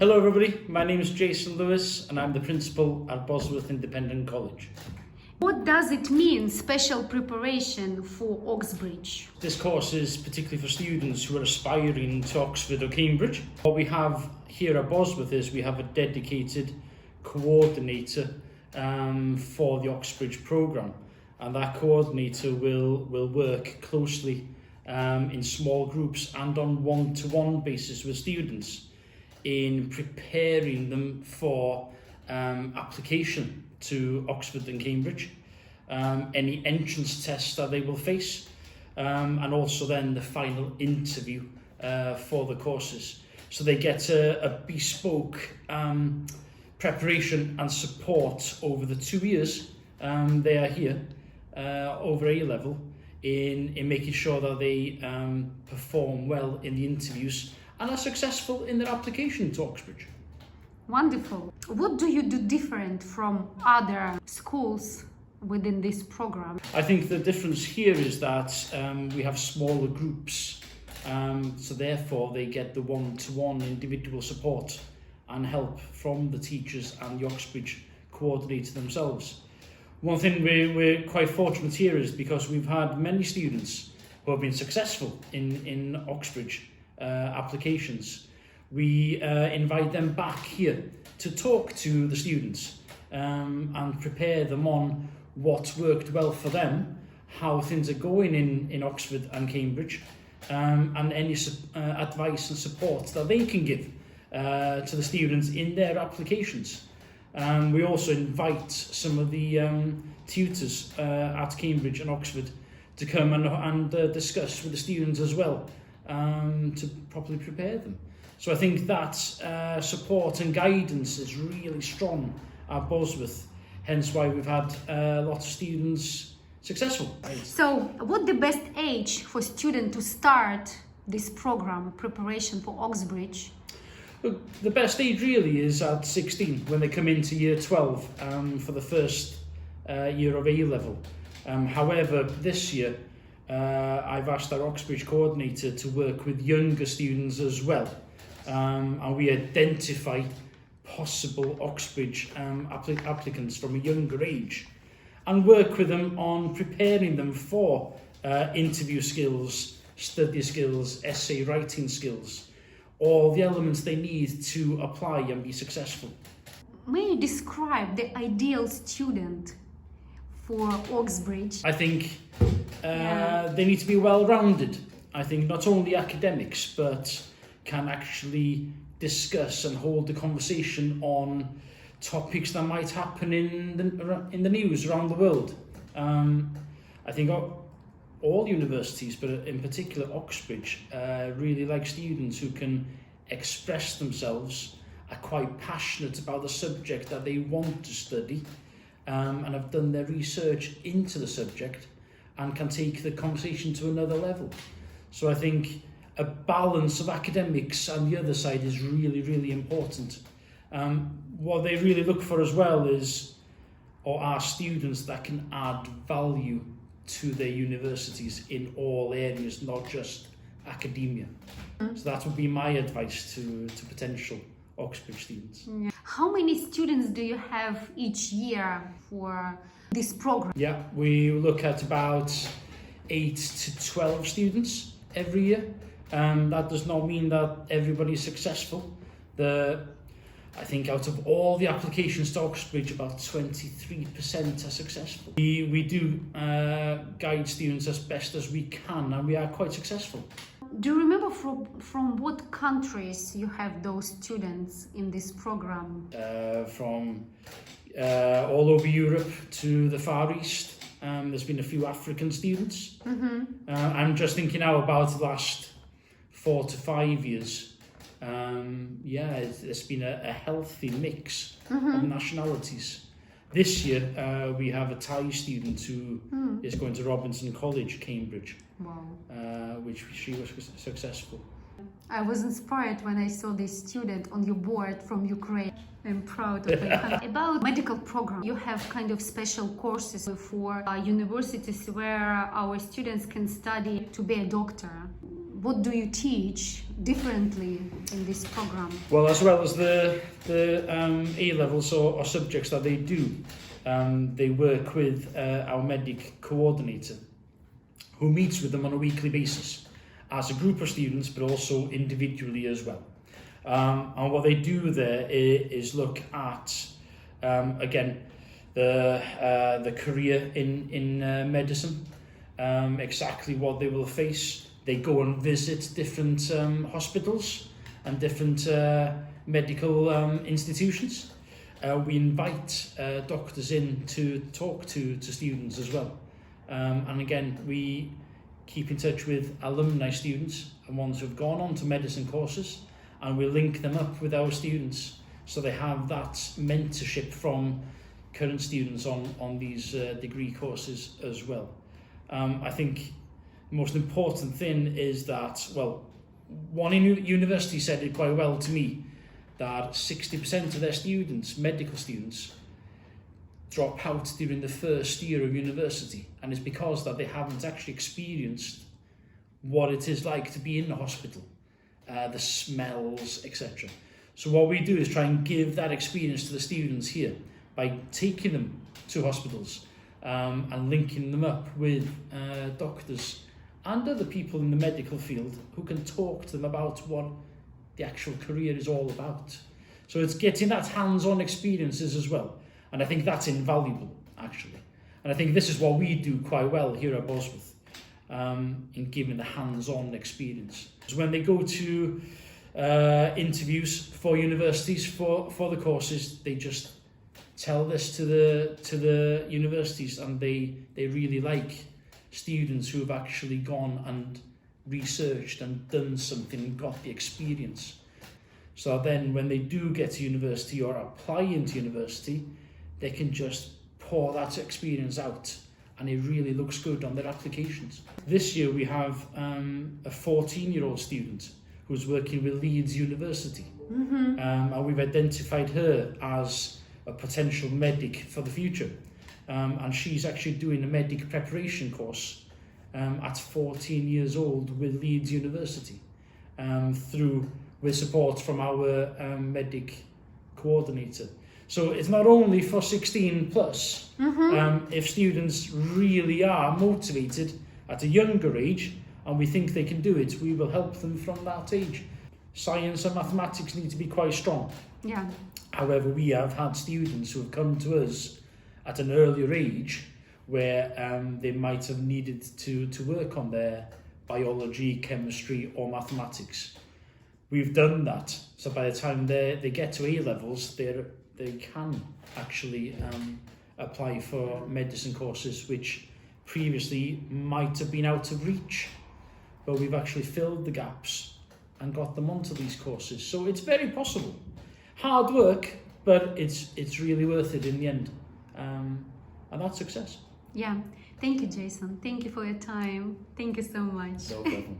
Hello everybody, my name is Jason Lewis and I'm the principal at Bosworth Ind College. What does it mean, special preparation for Oxbridge? This course is particularly for students who are aspiring to Oxford or Cambridge. What we have here at Bosworth is we have a dedicated coordinator for the Oxbridge programme, and that coordinator will work closely in small groups and on one-to-one basis with students in preparing them for application to Oxford and Cambridge, any entrance tests that they will face, and also then the final interview for the courses. So they get a bespoke preparation and support over the 2 years they are here over A-level in making sure that they perform well in the interviews and are successful in their application to Oxbridge. Wonderful. What do you do different from other schools within this program? I think the difference here is that we have smaller groups, so therefore they get the one-to-one individual support and help from the teachers and the Oxbridge coordinator themselves. One thing we're quite fortunate here is because we've had many students who have been successful in Oxbridge applications. We invite them back here to talk to the students and prepare them on what's worked well for them, how things are going in Oxford and Cambridge, and any advice and support that they can give to the students in their applications. We also invite some of the tutors at Cambridge and Oxford to come and discuss with the students as well, to properly prepare them. So I think that support and guidance is really strong at Bosworth, hence why we've had lots of students successful. So what's the best age for students to start this program, preparation for Oxbridge? Look, the best age really is at 16, when they come into year 12 for the first year of A-level. However, this year I've asked our Oxbridge coordinator to work with younger students as well, and we identify possible Oxbridge applicants from a younger age and work with them on preparing them for interview skills, study skills, essay writing skills, all the elements they need to apply and be successful. May you describe the ideal student for Oxbridge? I think they need to be well-rounded. I think not only academics, but can actually discuss and hold the conversation on topics that might happen in the news around the world. I think all universities, but in particular Oxbridge, really like students who can express themselves, are quite passionate about the subject that they want to study, and have done their research into the subject and can take the conversation to another level. So I think a balance of academics on the other side is really, really important. What they really look for as well are students that can add value to their universities in all areas, not just academia. So that would be my advice to potential Oxbridge students. How many students do you have each year for this program? Yeah, we look at about 8 to 12 students every year. That does not mean that everybody is successful. I think out of all the applications to Oxbridge, about 23% are successful. We do guide students as best as we can, and we are quite successful. Do you remember from what countries you have those students in this program? From all over Europe to the Far East. There's been a few African students. I'm just thinking now about the last 4 to 5 years. It's been a healthy mix of nationalities. This year we have a Thai student who is going to Robinson College, Cambridge. Wow. Which she was successful. I was inspired when I saw this student on your board from Ukraine. I'm proud of it. About medical program, you have kind of special courses for universities where our students can study to be a doctor. what do you teach differently in this program? Well, as well as the A-levels or subjects that they do, they work with our medic coordinator, who meets with them on a weekly basis as a group of students, but also individually as well. And what they do there is look at, again, the career in medicine, exactly what they will face. They go and visit different hospitals and different medical institutions. We invite doctors in to talk to students as well. And again, we keep in touch with alumni students and ones who have gone on to medicine courses, and we link them up with our students so they have that mentorship from current students on these degree courses as well. I think the most important thing is that, well, one university said it quite well to me, that 60% of their students, medical students, drop out during the first year of university, and it's because that they haven't actually experienced what it is like to be in the hospital, the smells, etc. So what we do is try and give that experience to the students here by taking them to hospitals and linking them up with doctors and other people in the medical field who can talk to them about what the actual career is all about. So it's getting that hands-on experiences as well. And I think that's invaluable, actually. And I think this is what we do quite well here at Bosworth, in giving the hands-on experience. So when they go to interviews for universities for the courses, they just tell this to the universities, and they really like students who have actually gone and researched and done something and got the experience. So then when they do get to university or apply into university, they can just pour that experience out, and it really looks good on their applications. This year we have a 14-year-old student who's working with Leeds University, and we've identified her as a potential medic for the future, and she's actually doing a medic preparation course at 14 years old with Leeds University, with support from our medic coordinator. So it's not only for 16 plus. If students really are motivated at a younger age and we think they can do it, we will help them from that age. Science and mathematics need to be quite strong. Yeah. However, we have had students who have come to us at an earlier age where they might have needed to work on their biology, chemistry or mathematics. We've done that, so by the time they get to A-levels, they can actually apply for medicine courses which previously might have been out of reach, but we've actually filled the gaps and got them onto these courses. So it's very possible. Hard work, but it's really worth it in the end, and that's success. Yeah. Thank you, Jason. Thank you for your time. Thank you so much. No problem.